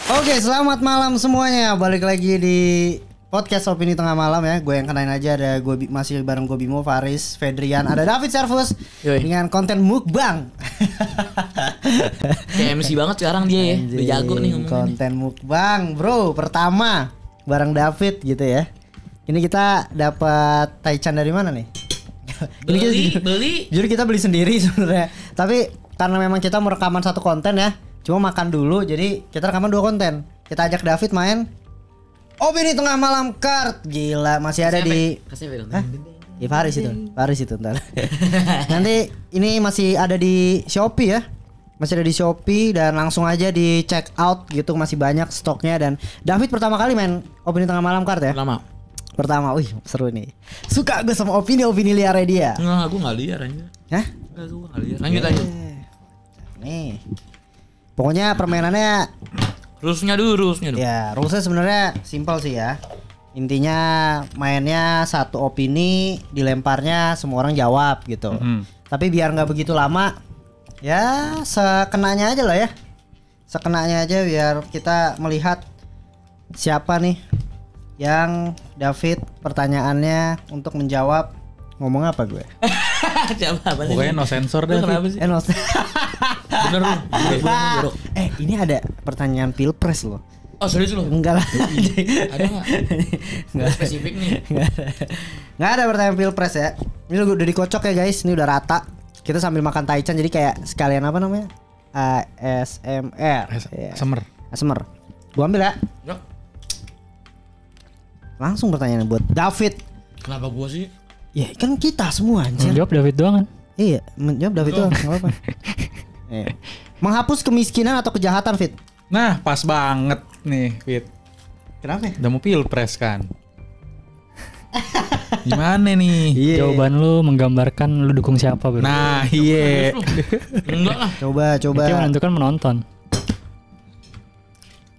Oke, selamat malam semuanya. Balik lagi di podcast Opini Tengah Malam ya. Gue yang kenalin aja, ada gue masih bareng gue Bimo, Faris, Fedrian, ada David Servus dengan konten mukbang. Kayak MC banget sekarang dia ya. Udah jago nih ngomongin. Konten mukbang, bro. Pertama bareng David gitu ya. Ini kita dapat taichan dari mana nih? Beli. Jujur kita beli sendiri sebenarnya. Tapi karena memang kita mau rekaman satu konten ya. Cuma makan dulu, jadi kita rekaman 2 konten. Kita ajak David main Opini Tengah Malam Kart. Gila, masih ada di Hah? Ya Faris itu ntar. Nanti ini masih ada di Shopee ya. Masih ada di Shopee dan langsung aja di check out gitu, masih banyak stoknya. Dan David pertama kali main Opini Tengah Malam Kart ya? Pertama, wih seru nih. Suka gue sama opini liarnya dia. Enggak, gue gak liar aja. Hah? Enggak, gue gak liar. Lanjut aja. Nih. Pokoknya permainannya Rulesnya dulu. ya, rulesnya sebenarnya simpel sih ya. Intinya mainnya satu opini, dilemparnya semua orang jawab gitu. Tapi biar nggak begitu lama, ya sekenanya aja lah ya. Sekenanya aja biar kita melihat siapa nih yang David pertanyaannya untuk menjawab. Ngomong apa gue? Siapa apa pokoknya no sensor deh. Kenapa sih? Bener lu. Ini ada pertanyaan pilpres loh. Oh serius lu? Enggak lah. Ada nggak spesifik nih? Nggak ada pertanyaan pilpres ya. Ini udah dikocok ya guys. Ini udah rata. Kita sambil makan taichan jadi kayak sekalian apa namanya? ASMR. ASMR. Gua ambil ya. Yuk. Langsung pertanyaan buat David. Kenapa gua sih? Ya kan kita semua anjir. Menjawab David doang kan? Iya, menjawab David doang, enggak apa-apa. Menghapus kemiskinan atau kejahatan, Fit? Nah, pas banget nih, Fit. Kenapa? Udah mau pilpres kan? Gimana nih? Jawaban lu menggambarkan lu dukung siapa, bro? Nah, iya. Enggak lah. Coba. Itu menentukan menonton.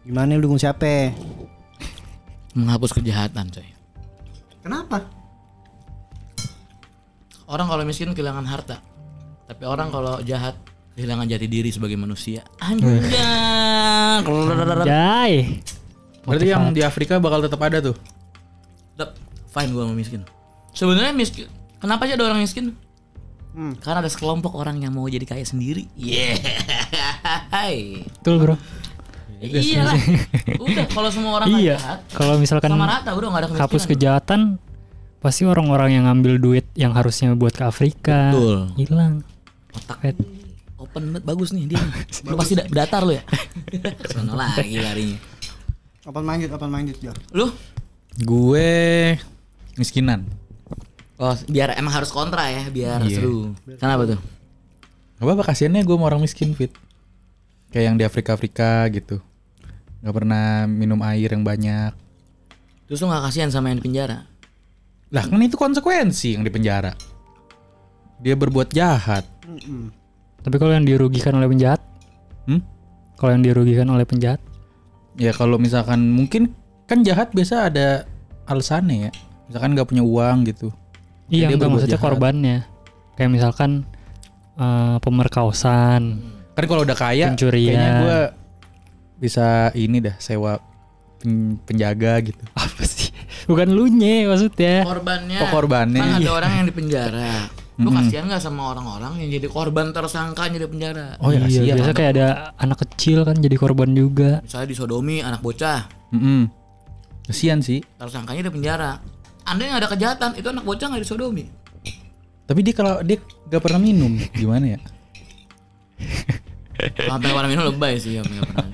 Gimana lu dukung siapa? Menghapus kejahatan, coy. Kenapa? Orang kalau miskin kehilangan harta, tapi orang kalau jahat kehilangan jati diri sebagai manusia. Anjay. Jai. Berarti yang di Afrika bakal tetap ada tuh. Tetap fine gua sama miskin. Sebenarnya miskin. Kenapa sih ada orang miskin? Karena ada sekelompok orang yang mau jadi kaya sendiri. Yeah. Betul, bro. Iyalah. Udah kalau semua orang Iya. jahat, Kalau misalkan sama rata udah enggak ada kemiskinan. hapus kejahatan, pasti orang-orang yang ngambil duit yang harusnya buat ke Afrika Betul. hilang. Otak open banget, bagus nih dia. Lu pasti datar lu ya. Sono lagi larinya. Open minded ya. Lu? Gue miskinan. Oh, biar emang harus kontra ya, biar seru. Kenapa tuh? Gak apa-apa, kasiannya gue mau orang miskin, Fit. Kayak yang di Afrika gitu. Gak pernah minum air yang banyak. Terus lu gak kasihan sama yang di penjara? Lah kan itu konsekuensi yang di penjara. Dia berbuat jahat. Tapi kalau yang dirugikan oleh penjahat? Kalau yang dirugikan oleh penjahat? Ya kalau misalkan mungkin kan jahat biasa ada alasannya ya. Misalkan gak punya uang gitu. Iya, dia enggak, berbuat maksudnya jahat. korbannya. Kayak misalkan pemerkosaan, Kan kalau udah kaya pencurian. kayaknya gue bisa ini dah sewa penjaga gitu. Apa sih? Bukan lu nye maksudnya. Korbannya. Oh, korbannya. Kan ada orang yang di penjara. Lu kasihan gak sama orang-orang yang jadi korban tersangka di penjara? Oh ya Iya, kasihan. biasa kayak ada anak kecil kan jadi korban juga. Misalnya disodomi anak bocah, Kasihan sih. tersangkanya di penjara. Anda yang ada kejahatan, itu anak bocah gak disodomi. Tapi dia kalau dia gak pernah minum gimana ya? Sampai pernah minum lebay sih ya, gak pernah.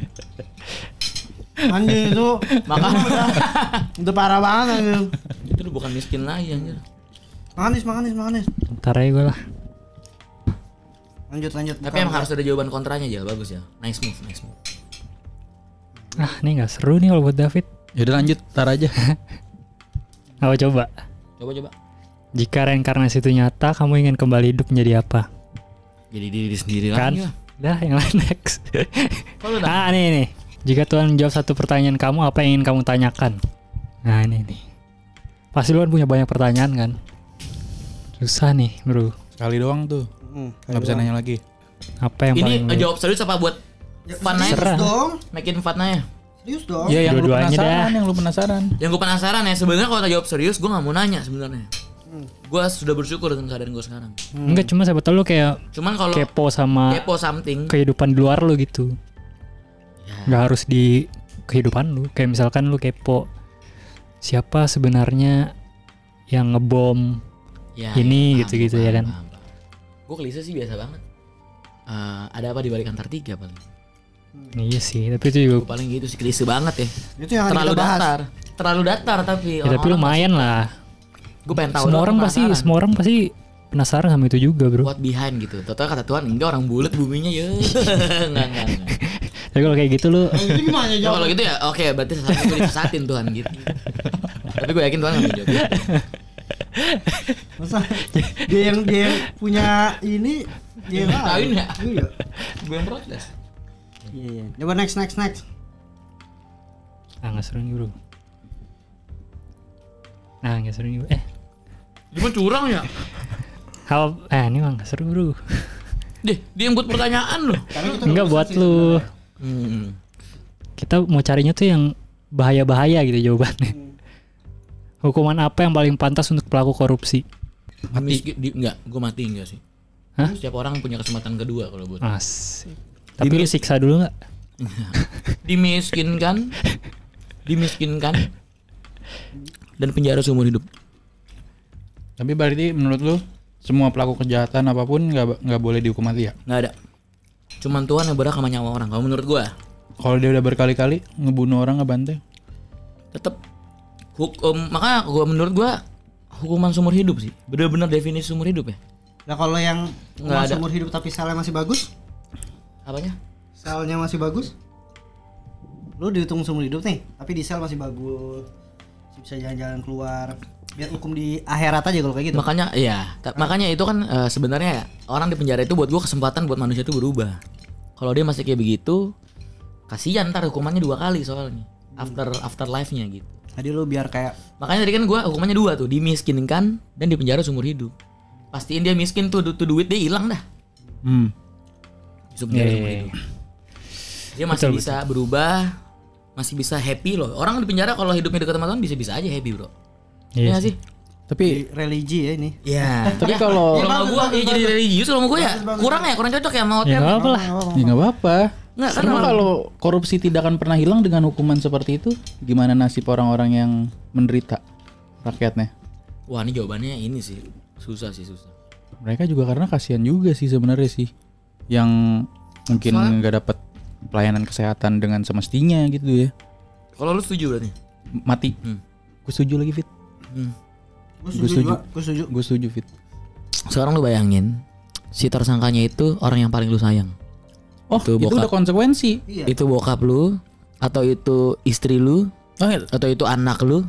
Anjir itu Makanya udah parah banget anjir. itu lu bukan miskin lagi anjir. Manis. Ntar aja gue lah. Lanjut. Tapi emang harus ada jawaban kontranya aja, bagus ya. Nice move. Ah, ini nggak seru nih kalau buat David. Yaudah lanjut, tar aja. Apa coba? Coba. Jika reinkarnasi itu nyata, kamu ingin kembali hidup menjadi apa? Jadi diri sendiri Kan? lagi ya. Dah, yang lain next. Kalau udah Ah, nih. Jika Tuhan menjawab satu pertanyaan kamu, apa yang ingin kamu tanyakan? Nah, ini nih. Pasti lu kan punya banyak pertanyaan kan? Susah nih, bro. Sekali doang tuh. Gak bisa nanya lagi. Apa yang ini paling lu- jawab serius apa buat fun aja? Serah. dong. Makin fun aja. Serius dong. Iya, yang lu Dua-duanya penasaran, dah. yang lu penasaran. Yang gue penasaran ya sebenarnya kalau jawab serius gue nggak mau nanya sebenarnya. Gue sudah bersyukur dengan keadaan gue sekarang. Enggak, cuma siapa tahu lu kayak Cuman kalau kepo sama kepo something, kehidupan di luar lu gitu. ya, Nggak harus di kehidupan lu. Kayak misalkan lu kepo siapa sebenarnya yang ngebom ya, ini paham, gitu-gitu ya kan. Gue klise sih biasa banget. Ada apa di balik Antartika paling? Iya sih, tapi itu juga Gue paling gitu sih klise banget ya. Itu yang Terlalu kita bahas. datar, terlalu datar tapi. ya, tapi lumayan lah. Gue pengen tahu. Semua doang, orang pasti penasaran sama itu juga, Bro. what behind gitu. Total kata Tuhan enggak orang bulat buminya ya. enggak. Tapi kalau kayak gitu lu Itu gimana Ya, kalau gitu ya oke berarti gue disesatin Tuhan gitu. Tapi gue yakin Tuhan nggak mau jawab. Masa dia yang punya ini dia yang Tahuin ya? Iya. Gue yang protes. Iya. Coba next. nggak seru nih, Bro. Nggak seru nih, Bro. Cuma curang ya. Ini mah nggak seru, Bro. Dia yang buat pertanyaan loh. Enggak buat lu. Kita mau carinya tuh yang bahaya-bahaya gitu jawabannya. Hukuman apa yang paling pantas untuk pelaku korupsi? Enggak, gue mati enggak sih. Hah? Setiap orang punya kesempatan kedua kalau buat. Asik. Tapi lu siksa dulu nggak? Dimiskinkan, dan penjara seumur hidup. Tapi berarti menurut lu semua pelaku kejahatan apapun nggak boleh dihukum mati ya? Nggak ada. Cuman Tuhan yang berhak sama nyawa orang. Kalau menurut gue, Kalau dia udah berkali-kali ngebunuh orang, ngebantai. tetap hukum. Makanya menurut gue hukuman seumur hidup sih. Bener-bener definisi seumur hidup ya. Nah kalau yang Nggak ada. seumur hidup tapi selnya masih bagus, Apanya? selnya masih bagus, lu dihitung seumur hidup nih, tapi di sel masih bagus, bisa jalan-jalan keluar, biar hukum di akhirat aja kalau kayak gitu. Makanya ya, makanya itu kan sebenarnya orang di penjara itu buat gue kesempatan buat manusia itu berubah. Kalau dia masih kayak begitu, kasihan ntar hukumannya 2 kali soalnya. After life-nya gitu. Tadi lu biar kayak Makanya tadi kan gue hukumannya 2 tuh, dimiskinkan dan di penjara seumur hidup. Pastiin dia miskin tuh duit dia hilang dah. Bisa penjara seumur hidup. Dia masih Betul, bisa berubah, masih bisa happy loh. Orang di penjara kalau hidupnya dekat sama Tuhan bisa-bisa aja happy, Bro. Iya nggak sih? Tapi religi ya ini. Iya. Tapi kalau sama gua jadi religius kalau sama gua ya kurang cocok ya sama Ya hotel. nggak apa lah. ya nggak apa-apa. Nggak, kan Karena orang- kalau korupsi tidak akan pernah hilang dengan hukuman seperti itu, gimana nasib orang-orang yang menderita rakyatnya? Wah, ini jawabannya ini sih. Susah. Mereka juga karena kasihan juga sih sebenarnya sih, yang mungkin nggak dapat pelayanan kesehatan dengan semestinya gitu ya. Kalau lu setuju berarti? Mati. Gue setuju lagi Fit. Gue setuju Fit. Sekarang lu bayangin si tersangkanya itu orang yang paling lu sayang. Oh Itu itu bokap. udah konsekuensi. Iya. Itu bokap lu atau itu istri lu Oh, atau itu anak lu,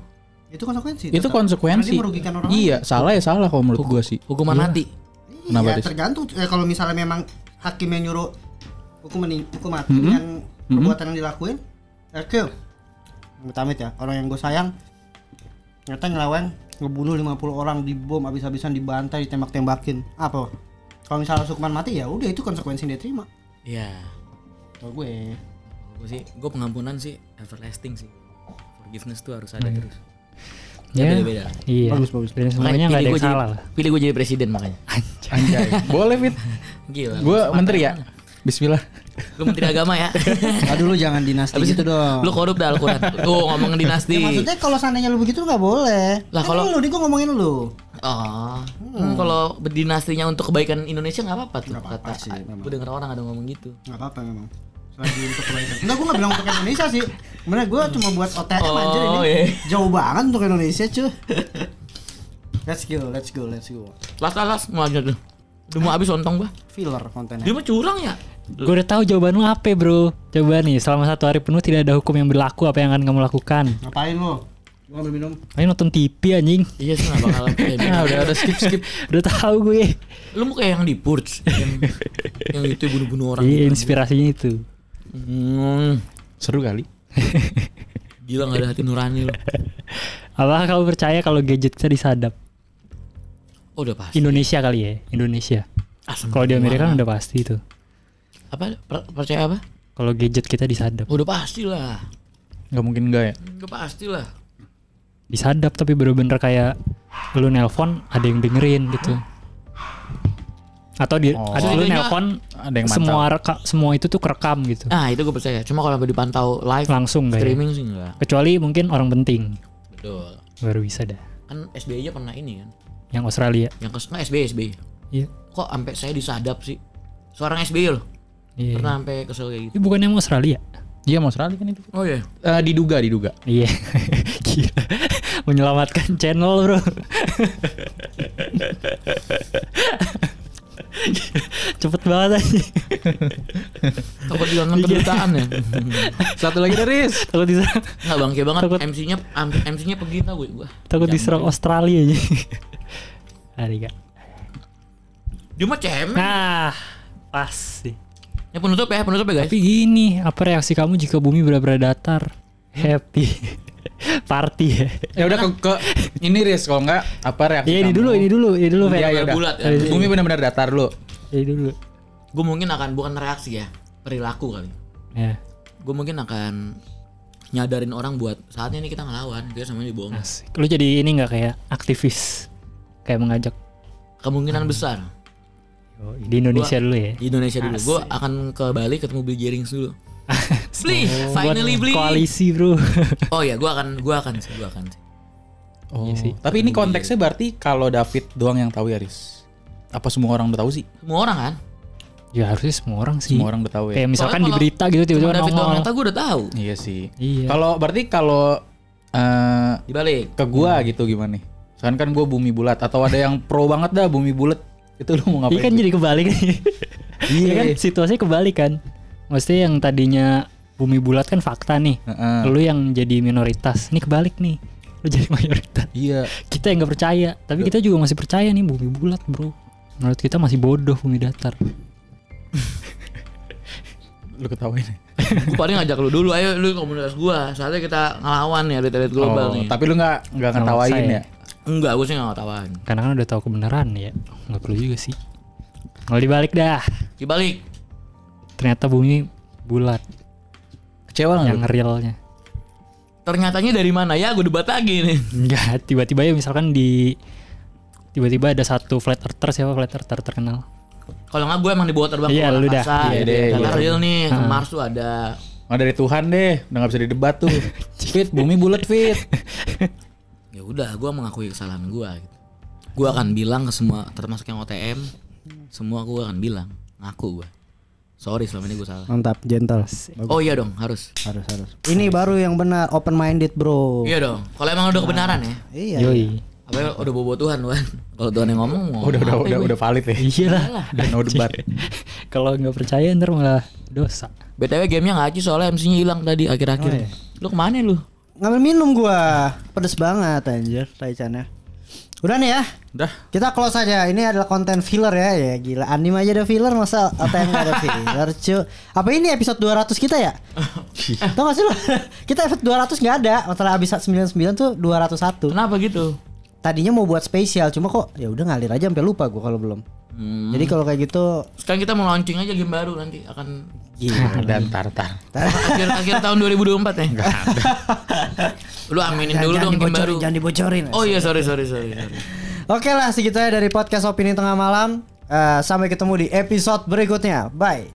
Itu konsekuensi. itu tetap. konsekuensi. Karena dia merugikan orang Iya salah ya salah kalau menurut gue sih. hukuman mati. Kenapa, Iya, Dis? tergantung kalau misalnya memang hakim yang nyuruh hukum mati dengan perbuatan yang dilakuin, oke. Amit ya, orang yang gue sayang ternyata ngelawan ngebunuh 50 orang, dibom habis-habisan, dibantai, ditembak-tembakin. Apa? Kalau misalnya hukuman mati ya udah itu konsekuensi yang dia terima. Iya. Kalau gue Gue pengampunan sih everlasting sih. Forgiveness tuh harus ada terus. Ya, beda-beda. Iya. Bagus. Dan semuanya nggak ada yang salah lah. Pilih gue jadi presiden makanya. Anjay. Boleh Fit. Gila. Gue menteri ya. Bismillah. Gue menteri agama ya. aduh lu jangan dinasti Habis gitu dong. Lu korup dah Al-Quran. Tuh ngomongin dinasti. Ya, maksudnya kalau seandainya lu begitu lu nggak boleh. Lah, Kan kalau- lu gue ngomongin lu. Oh, kalau berdinastinya untuk kebaikan Indonesia nggak apa-apa tuh Nggak apa-apa kata. sih, memang. Gue denger orang ada ngomong gitu. Nggak apa-apa memang. Selagi untuk kebaikan. Enggak, gue nggak bilang untuk Indonesia sih. Sebenarnya gue cuma buat OTM aja ini. iya. Jauh banget untuk Indonesia cuy. Let's go. Las mau aja tuh. Udah mau habis ontong gua. Filler kontennya. Dia mah curang ya. Gue udah tahu jawaban lu apa, Bro. Coba nih, selama 1 hari penuh tidak ada hukum yang berlaku, apa yang akan kamu lakukan? Ngapain lu? Gua ambil minum. Ayo nonton TV anjing. Iya sih nggak bakal. Nah udah skip. Udah tahu gue. Lu mau kayak yang di Purge, yang itu bunuh-bunuh orang. Iya, gitu. inspirasinya itu. Seru kali. Gila nggak ada hati nurani lu. Apakah kamu percaya kalau gadget kita disadap? Oh, udah pasti. Indonesia kali ya, Indonesia. Kalau di Amerika kan udah pasti itu. Apa? Percaya apa? Kalau gadget kita disadap. Udah pasti lah. Nggak mungkin enggak ya. Udah pasti lah. Disadap tapi bener-bener kayak lu nelpon ada yang dengerin gitu. Atau ada lu Setidaknya nelpon ada yang mantau. semua itu tuh kerekam gitu. Nah itu gue percaya. Cuma kalau sampai dipantau live Langsung nggak ya? streaming sih enggak. Kecuali mungkin orang penting Betul. baru bisa dah. Kan SBY aja pernah ini kan. Yang Australia. Yang SBY. Iya. Kok sampai saya disadap sih? Seorang SBY loh. Iya. Pernah sampai kesel kayak gitu. Ini bukan yang Australia. Iya mau Australia kan itu. Oh iya. Diduga. Iya. Gila. Menyelamatkan channel, Bro. Cepet banget aja. Takut dianggap penderitaan ya. Satu lagi Riz. Takut diserang. Enggak bangke banget. Takut- MC-nya pergi tau gue. Takut diserang Australia aja. Hari Kak. Dia mah cemen. Nah, pas sih. Ya penutup ya guys. Tapi gini, apa reaksi kamu jika bumi benar-benar datar? Happy. Party ya. Ya udah ke ini Riz kalau enggak apa reaksi Ya ini kamu? dulu, Fer. Iya udah. bulat ya. Bumi benar-benar datar lu. Ini dulu. Gue mungkin akan bukan reaksi ya, perilaku kali. Ya. Gue mungkin akan nyadarin orang buat saatnya ini kita ngelawan, kita sama dibohong. Asik. Lu jadi ini nggak kayak aktivis, kayak mengajak Kemungkinan besar di Indonesia dulu ya. di Indonesia dulu. Gue akan ke Bali ketemu Bill Jerings dulu. Beli, finally beli. Koalisi, Bro. Oh ya, gue akan sih. Oh. Iya sih. Tapi ini konteksnya berarti kalau David doang yang tahu ya Riz. Apa semua orang udah tahu sih? Semua orang kan? Ya harusnya semua orang sih. Semua orang udah tahu ya. Kayak misalkan Soalnya di kalau berita gitu tiba-tiba Cuma David doang nongol. yang tahu, gue udah tahu. Iya sih. Iya. Kalau Dibalik. ke gua gitu gimana nih? Soalnya kan gua bumi bulat atau ada yang pro banget dah bumi bulat. Itu lu mau ngapain? Iya kan jadi kebalik. Iya kan situasinya kebalik kan. Maksudnya yang tadinya bumi bulat kan fakta nih. Heeh. Lu yang jadi minoritas. Ini kebalik nih. Lu jadi mayoritas. Iya. Kita yang nggak percaya, tapi kita juga masih percaya nih bumi bulat, Bro. Menurut kita masih bodoh bumi datar. Lu ketawain. Gue paling ngajak lu dulu, ayo lu komunitas gue. Saatnya kita ngelawan ya elit global nih. Tapi lu nggak ngetawain maksa ya? Enggak, gue sih nggak ngetawain. Karena kan udah tahu kebenaran ya. Nggak perlu juga sih. Kalau dibalik dah, Dibalik. ternyata bumi bulat Kecewa nggak? yang realnya. Ternyatanya dari mana ya? Gue debat lagi nih. Enggak, tiba-tiba ya misalkan tiba-tiba ada satu flat earther, siapa flat earther terkenal? Kalau nggak gue emang dibawa terbang Iya, ke lu dah. angkasa. Iya deh, Karena iya. real nih, ke Mars tuh ada. Dari Tuhan deh, udah nggak bisa didebat tuh. Fit, bumi bulat Fit. Ya udah, gue mengakui kesalahan gue. Gitu. Gue akan bilang ke semua, termasuk yang OTM, semua gue akan bilang, ngaku gue. Sorry selama ini gue salah. Mantap, gentle. Oh iya dong, harus. Harus. Ini baru yang benar, open minded, Bro. Iya dong. Kalau emang udah kebenaran ya. Iya. Yoi. Apa ya, udah bobo Tuhan kan. Kalau Tuhan yang ngomong mau. Udah valid ya. Iya lah. Udah no debat. Kalau nggak percaya ntar malah dosa. BTW gamenya ngaci soalnya MC-nya hilang tadi akhir-akhir. Oh, iya. Lu kemana lu? Ngambil minum gua. Pedes banget anjir Taichannya. Udah nih ya. Udah. Kita close aja. Ini adalah konten filler ya. Ya gila, anime aja ada filler, masa ATM gak ada filler, cu. Apa ini episode 200 kita ya? Tau gak sih lo? Kita episode 200 gak ada. Masalah abis 99 tuh 201. Kenapa gitu? Tadinya mau buat spesial, cuma kok ya udah ngalir aja sampai lupa gua kalau belum. Jadi kalau kayak gitu Sekarang kita mau launching aja game baru nanti akan Dan tar. akhir tahun 2024 ya. Enggak ada. Lu aminin dulu dong game baru. jangan dibocorin. Oh iya, sorry. Oke lah, segitu ya dari podcast Opini Tengah Malam. Sampai ketemu di episode berikutnya. Bye.